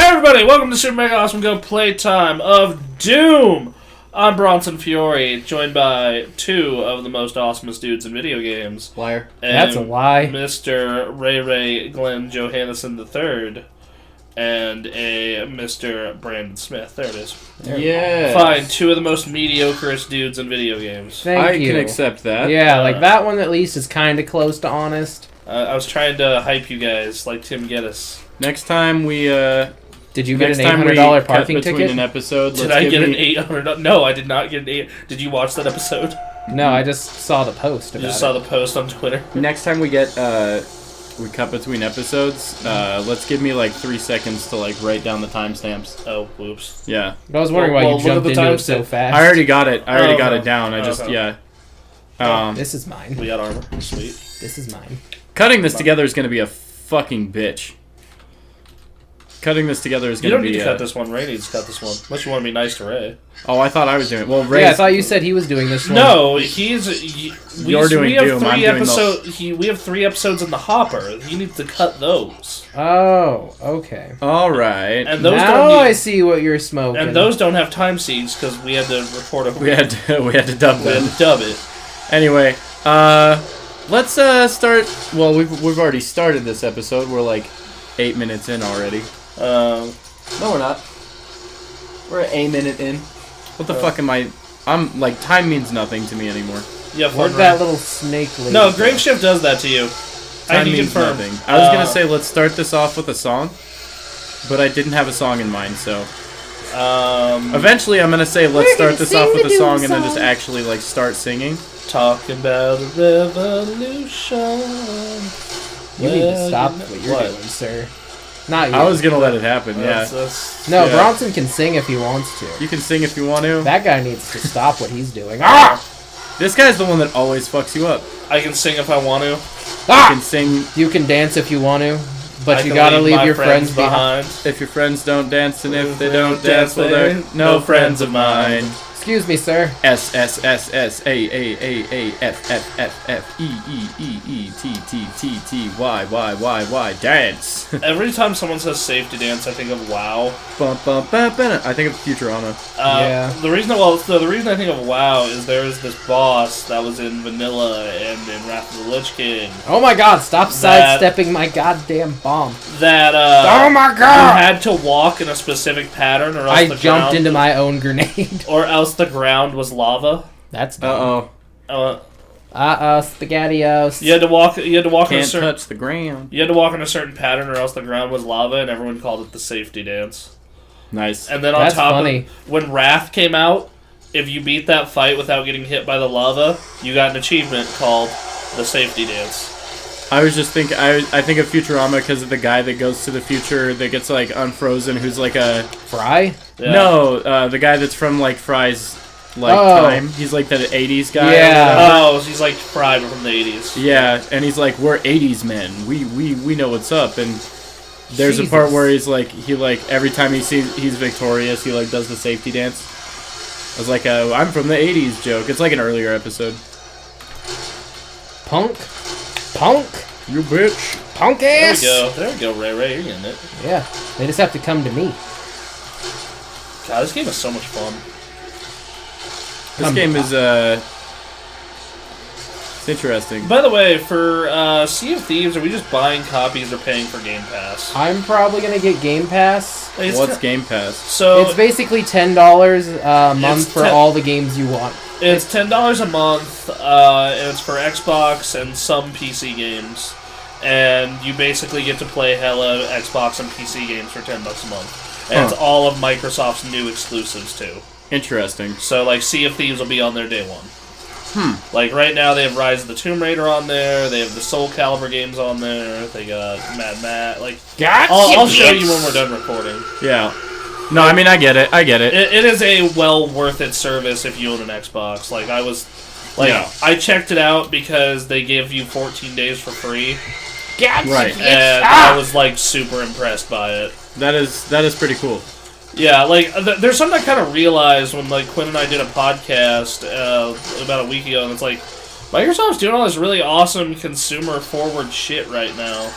Hey everybody, welcome to Super Mega Awesome Go Playtime of Doom! I'm Bronson Fiore, joined by two of the most awesomest dudes in video games. Liar. That's a lie. Mr. Ray Glenn Johannesson III and a Mr. Brandon Smith. There it is. Yeah. Fine, two of the most mediocreest dudes in video games. Thank you. I can accept that. Yeah, like that one at least is kind of close to honest. I was trying to hype you guys like Tim Geddes. Next time we Did you get an next time we $800 cut parking between ticket? an episode, Did let's I give get an me- $800? No, I did not get an 8. Did you watch that episode? No, I just saw the post You about just it. saw the post on Twitter. Next time we get we cut between episodes, let's give me like 3 seconds to like write down the timestamps. Oh, whoops. Yeah. I was wondering why Well, you look at jumped the into it so timestamp. fast. I already got it. I already got okay. it down. I just Okay. yeah. This is mine. We got armor. Sweet. This is mine. Cutting this together is going to be a fucking bitch. Cutting this together is You going don't to be need to cut this one. Ray needs to cut this one. Unless you want to be nice to Ray. Oh, I thought I was doing it. Well, Ray. Yeah, I thought you said he was doing this one. No, we You're doing have Doom, I'm three doing the- episodes. We have 3 episodes in the hopper. He needs to cut those. Oh, okay. All right. And those Now don't I need, see what you're smoking. and those don't have time seeds because we had to record a we had to dub we had them. to dub it. Anyway, let's start. Well, we've already started this episode. We're like 8 minutes in already. No, we're not. We're a minute in. What the fuck am I? I'm like, time means nothing to me anymore. Yeah, Where'd that little snake lady No, go? Graveshift does that to you. I Time can means confirm. nothing. I was gonna say let's start this off with a song, but I didn't have a song in mind. So eventually, I'm gonna say let's We're start gonna this sing off with the a song Doom and then just song. actually like start singing. Talking about a revolution. You need to Well, stop you know- what you're what? doing, sir. Not you. I was gonna let it happen. Yeah, No, yeah. Bronson can sing if he wants to. you can sing if you want to. That guy needs to stop what he's doing. Ah! This guy's the one that always fucks you up. I can sing if I want to. You Ah! can sing You can dance if you want to, but I you can gotta leave my your friends behind. if your friends don't dance, and if they If don't dance, well, they're no friends of mine. Excuse me, sir. S S S S A A A A F F F F E E E E T T T T Y Y Y Y dance. Every time someone says safety dance, I think of WoW. Bum, bum, bum, bum. I think of Futurama. Yeah. The reason I think of WoW is there was this boss that was in Vanilla and in Wrath of the Lich King Oh my god, stop That- sidestepping my goddamn bomb. that Oh my you god! had to walk in a specific pattern, or else I the jumped ground, into my own grenade. or else the ground was lava. That's Uh dumb. oh. SpaghettiOs. You had to walk. You had to walk in a Can't certain. touch the ground. You had to walk in a certain pattern, or else the ground was lava, and everyone called it the safety dance. Nice. And then on That's top funny. of when Wrath came out, if you beat that fight without getting hit by the lava, you got an achievement called the safety dance. I was just thinking. I think of Futurama because of the guy that goes to the future that gets like unfrozen, who's like a Fry? Yeah. no, the guy that's from like Fry's like Oh. time. He's like the '80s guy. or Yeah. whatever. Oh, so he's like Fried from the 80s. Yeah, and he's like, we're 80s men. We know what's up. And there's a part Jesus. where he's like, every time he sees he's victorious, he like does the safety dance. It's like a I'm from the 80s joke. It's like an earlier episode. Punk? Punk? You bitch. Punk There ass? we go. There we go, Ray. You're getting it. Yeah, they just have to come to me. God, this game is so much fun. This game is it's interesting. By the way, for Sea of Thieves, are we just buying copies or paying for Game Pass? I'm probably gonna get Game Pass. It's What's Game Pass? So It's basically $10 a month It's for all the games you want. it's $10 a month, and it's for Xbox and some PC games. And you basically get to play hella Xbox and PC games for $10 a month. And it's all of Microsoft's new exclusives too. Interesting. So like Sea of Thieves will be on there day one. Like right now they have Rise of the Tomb Raider on there, they have the Soul Calibur games on there, they got Mad Max, like Gotcha, I'll show you when we're done recording. Yeah. No, I mean I get it. It is a well worth it service if you own an Xbox. Like I was like Yeah. I checked it out because they give you 14 days for free. Gotcha, Right. bitch. And I was like super impressed by it. That is pretty cool. Yeah, like there's something I kind of realized when like Quinn and I did a podcast about a week ago, and it's like Microsoft's doing all this really awesome consumer forward shit right now.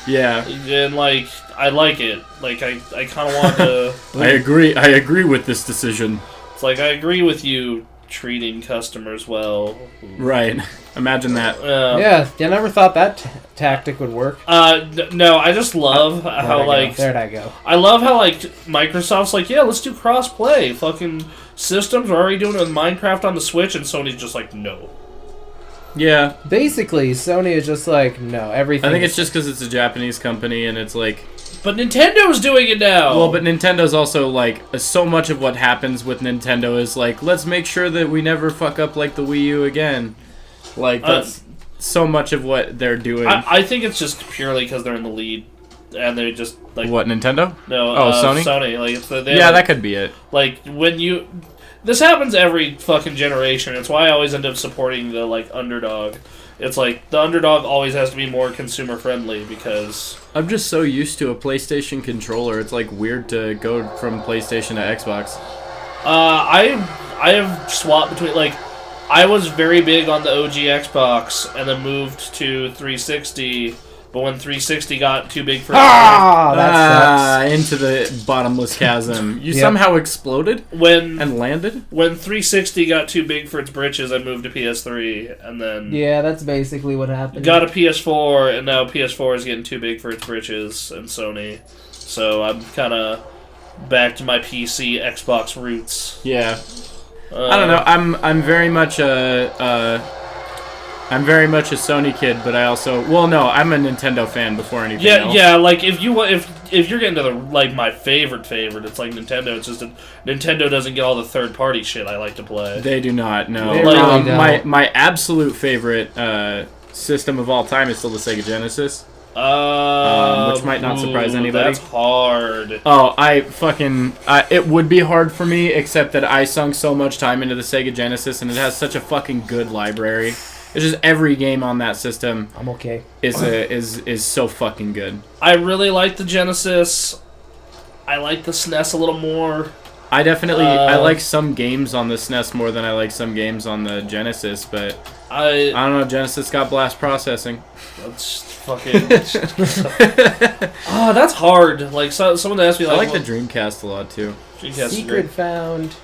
Yeah. And like I like it. Like I kind of want to. I agree with this decision. It's like I agree with you treating customers well. Right. Imagine that. Yeah, I never thought that tactic would work. No, I just love how like There'd I go. I love how like Microsoft's like, yeah, let's do cross-play. Fucking systems are already doing it with Minecraft on the Switch, and Sony's just like, no. Yeah. Basically, Sony is just like, no, everything. I think it's just because it's a Japanese company and it's like... But Nintendo's doing it now! Well, but Nintendo's also like... So much of what happens with Nintendo is like, let's make sure that we never fuck up like the Wii U again. Like, that's so much of what they're doing. I think it's just purely because they're in the lead. And they just, like... What, Nintendo? No, Sony? Sony. Like, it's that could be it. Like, when you... This happens every fucking generation. It's why I always end up supporting the, like, underdog. It's like, the underdog always has to be more consumer-friendly, because... I'm just so used to a PlayStation controller. It's, like, weird to go from PlayStation to Xbox. I have swapped between, like... I was very big on the OG Xbox, and then moved to 360... But when 360 got too big for that sucks. Into the bottomless chasm. You Yep. somehow exploded when and landed? when 360 got too big for its britches, I moved to PS3, and then Yeah, that's basically what happened. got a PS4, and now PS4 is getting too big for its britches, and Sony. So I'm kind of back to my PC Xbox roots. Yeah. I don't know. I'm very much I'm very much a Sony kid, but I also I'm a Nintendo fan before anything else. Yeah. Like if you're getting to the like my favorite, it's like Nintendo. It's just that Nintendo doesn't get all the third party shit I like to play. They do not. No. They really don't. My absolute favorite system of all time is still the Sega Genesis. Which might not surprise anybody. That's hard. Oh, it would be hard for me, except that I sunk so much time into the Sega Genesis, and it has such a fucking good library. It's just every game on that system I'm okay. is so fucking good. I really like the Genesis. I like the SNES a little more. I definitely I like some games on the SNES more than I like some games on the Genesis, but I don't know. Genesis got blast processing. That's fucking. Oh, that's hard. Like someone asked me, like, I like the Dreamcast a lot too. Dreamcast is Secret great. found.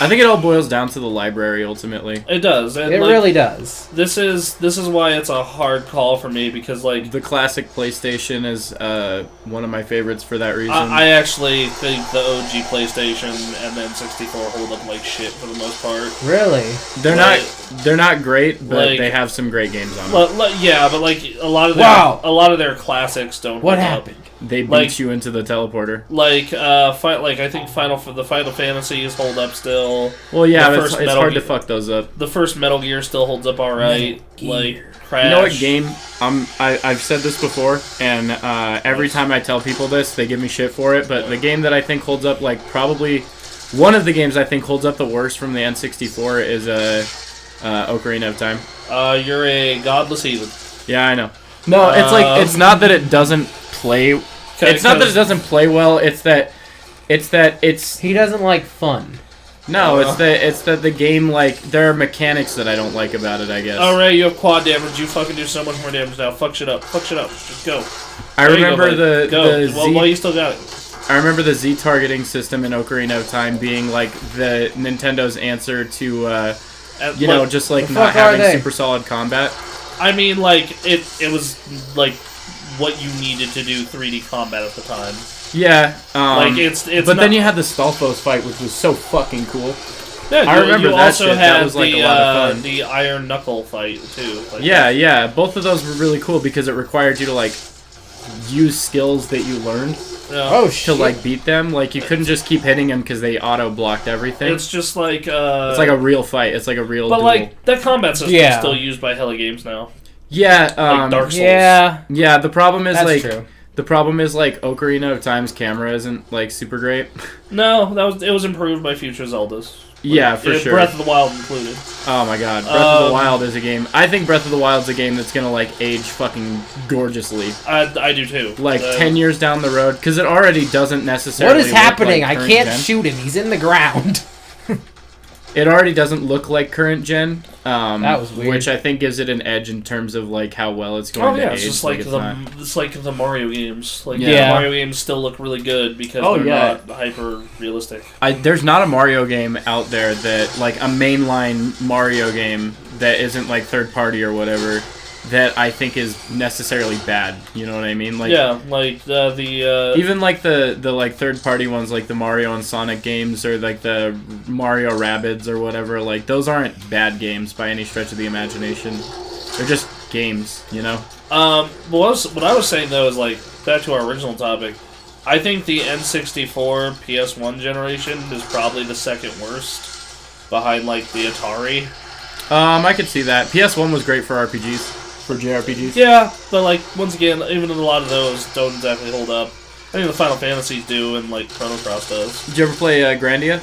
I think it all boils down to the library ultimately. It does. And, It like, really does. This is why it's a hard call for me, because like The classic PlayStation is one of my favorites for that reason. I actually think the OG PlayStation and then 64 hold up like shit for the most part. Really? They're not great, but like- they have some great games on them. Yeah, but like a lot of their classics don't. What hold happened? Up. They beat like- you into the teleporter. Like I think Final Fantasies hold up still. Well, yeah, The but first it's Metal hard to Gear- fuck those up. The first Metal Gear still holds up all right. Like Crash. You know what game? I've said this before, and every time I tell people this, they give me shit for it. But the game that I think holds up, like probably one of the games I think holds up the worst from the N64 is Ocarina of Time. You're a godless heathen. Yeah, I know. No, it's like it's not that it doesn't play. It's not that it doesn't play well. It's that it's He doesn't like fun. no. It's that the game, like, there are mechanics that I don't like about it, I guess. Alright, you have quad damage. You fucking do so much more damage now. Fuck shit up. Just go. I There you remember go, buddy. the Go. Z. Well, you still got it. I remember the Z targeting system in Ocarina of Time being like the Nintendo's answer to just like The not fuck are having they? super solid combat. I mean, like it was like what you needed to do 3D combat at the time. Yeah, Like it's. but not, then you had the Stalfos fight, which was so fucking cool. Yeah, I remember you that also shit. had That was, like, the, a lot of fun. the Iron Knuckle fight too. Like, Yeah, both of those were really cool because it required you to like use skills that you learned Oh to shit! like beat them. Like you couldn't just keep hitting them because they auto blocked everything. It's just like It's like a real fight. It's like a real. But duel. like that combat system is Yeah. still used by hella games now. yeah, Like Dark Souls. Yeah, yeah. The problem is that's like. true. The problem is, like, Ocarina of Time's camera isn't, like, super great. No, it was improved by future Zeldas. Yeah, for sure. Breath of the Wild included. Oh my god, Breath of the Wild is a game. I think Breath of the Wild's a game that's gonna, like, age fucking gorgeously. I do too. Like, 10 years down the road, because it already doesn't necessarily What is look happening? like I current can't gen. shoot him. He's in the ground. It already doesn't look like current gen, That was weird. Which I think gives it an edge in terms of like how well it's going Oh to yeah, age. it's just like not- it's like the Mario games. Like Yeah. the Mario games still look really good because Oh, they're yeah. not hyper realistic. There's not a Mario game out there that like a mainline Mario game that isn't like third party or whatever that I think is necessarily bad. You know what I mean? Like Yeah, like the even like the like third party ones like the Mario and Sonic games or like the Mario Rabbids or whatever, like those aren't bad games by any stretch of the imagination. They're just games, you know? but what I was saying though is like back to our original topic. I think the N64 PS1 generation is probably the second worst behind like the Atari. I could see that. PS1 was great for RPGs, for JRPGs. Yeah, but like once again, even a lot of those don't exactly hold up. I think the Final Fantasies do, and like Chrono Cross does. Did you ever play Grandia?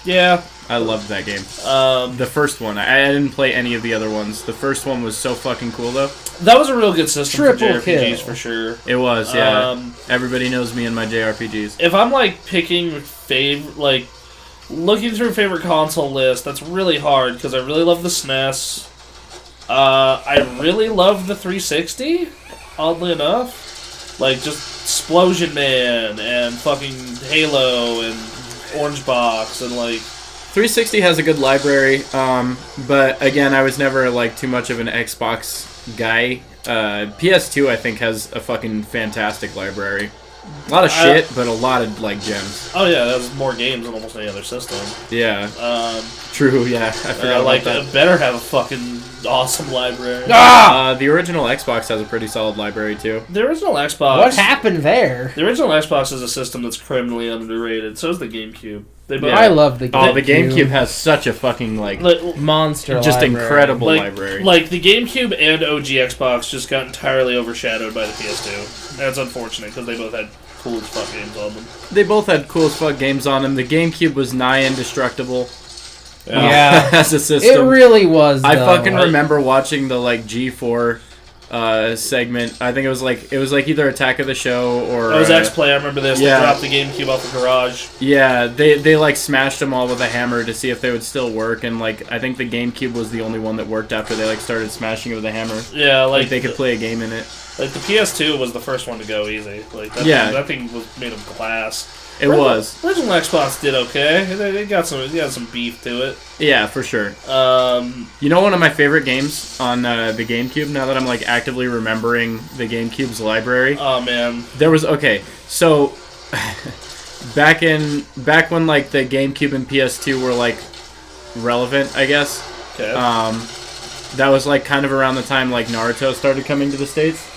Yeah. I loved that game. Um, The first one. I didn't play any of the other ones. The first one was so fucking cool, though. that was a real good system Triple for JRPGs kill. for sure. It was, yeah. Um, Everybody knows me and my JRPGs. if I'm like picking like looking through favorite console list, that's really hard because I really love the SNES. I really love the 360. Oddly enough, like just Explosion Man and fucking Halo and Orange Box and like 360 has a good library, but again, I was never like too much of an Xbox guy. PS2, I think, has a fucking fantastic library. A lot of shit, but a lot of like gems. oh yeah, that's more games than almost any other system. Yeah, Um, true. Yeah, I forgot like about that. it better have a fucking awesome library. The original Xbox has a pretty solid library too. The original Xbox. What happened there? The original Xbox is a system that's criminally underrated. So is the GameCube. They both Yeah. I love the Oh, the GameCube has such a fucking like monster just library. incredible like, library. like the GameCube and OG Xbox just got entirely overshadowed by the PS2. That's unfortunate because they both had cool as fuck games on them. They both had cool as fuck games on them. The GameCube was nigh indestructible. Yeah. As a It system. really was. I though. fucking remember watching the like G4 segment. I think it was like either Attack of the Show or That was X-Play, I remember this. yeah. They dropped the GameCube off the garage. yeah, they like smashed them all with a hammer to see if they would still work, and like I think the GameCube was the only one that worked after they like started smashing it with a hammer. Yeah, Like they could play a game in it. Like the PS2 was the first one to go easy. Like that Yeah. thing, that thing was made of glass. It was. Original Xbox did okay. They got some beef to it. Yeah, for sure. You know, one of my favorite games on the GameCube. Now that I'm like actively remembering the GameCube's library, Oh man, there was So back when like the GameCube and PS2 were like relevant, I guess. okay, That was like kind of around the time like Naruto started coming to the States,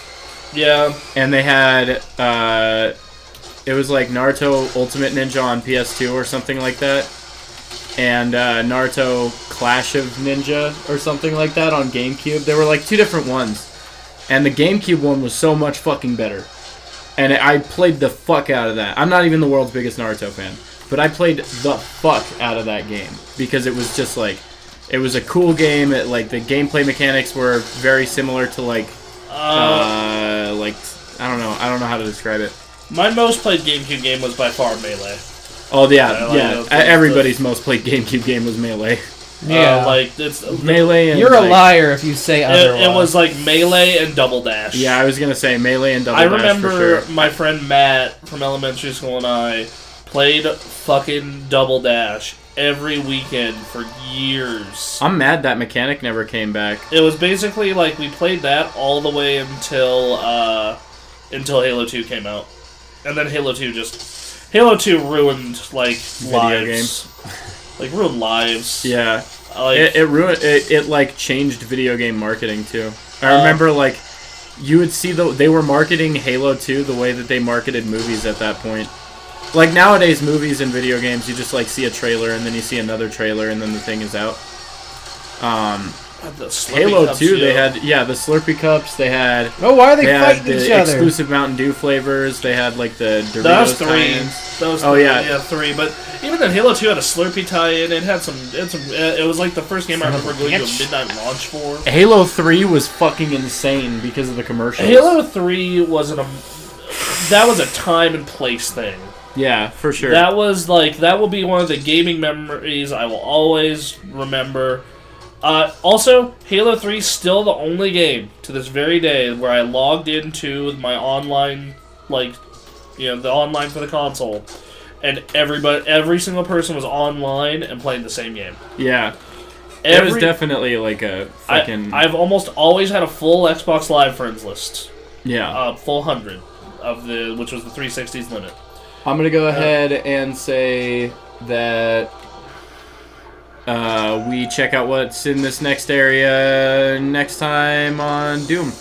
yeah, and they had it was like Naruto Ultimate Ninja on PS2 or something like that, and Naruto Clash of Ninja or something like that on GameCube. There were like two different ones, and the GameCube one was so much fucking better. And I played the fuck out of that. I'm not even the world's biggest Naruto fan, but I played the fuck out of that game because it was just like, it was a cool game. Like the gameplay mechanics were very similar to like like I don't know how to describe it. my most played GameCube game was by far Melee. Oh Yeah, yeah, like yeah. those- Everybody's most played GameCube game was Melee. Yeah. Like it's Melee and You're a like, liar if you say otherwise. It was like Melee and Double Dash. Yeah, I was gonna say Melee and Double I Dash remember for sure. my friend Matt from elementary school and I played fucking Double Dash every weekend for years. I'm mad that mechanic never came back. It was basically like we played that all the way until Halo 2 came out. And then Halo 2 ruined like Video lives. Like ruined lives. Yeah. Like It ruined it like changed video game marketing too. I remember like you would see they were marketing Halo 2 the way that they marketed movies at that point. Like nowadays movies and video games you just like see a trailer and then you see another trailer and then the thing is out. the Slurpee Halo cups, 2 yo. they had the Slurpee cups, they had Oh, why are they had fighting the each other? exclusive Mountain Dew flavors, they had like the Doritos That was 3. tie-ins. That was Oh, 3. yeah. Yeah, 3. But even then, Halo 2 had a Slurpee tie-in. It had some. It was like the first game I remember going to a midnight launch for. Halo 3 was fucking insane because of the commercials. Halo 3 wasn't a. That was a time and place thing. Yeah, for sure. That was like that will be one of the gaming memories I will always remember. Also, Halo 3 is still the only game to this very day where I logged into my online, the online for the console, and every single person was online and playing the same game. Yeah. It was definitely like a fucking... I've almost always had a full Xbox Live friends list. Yeah. Full 100, which was the 360's limit. I'm going to go ahead and say that... we check out what's in this next area next time on Doom.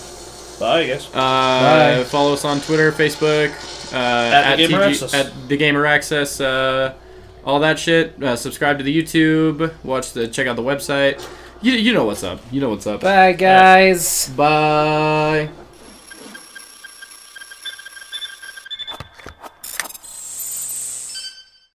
Bye, I guess. Bye. Follow us on Twitter, Facebook, at the Gamer Access. At the Gamer Access, all that shit. Subscribe to the YouTube. Check out the website. You know what's up. You know what's up. Bye, guys. Bye.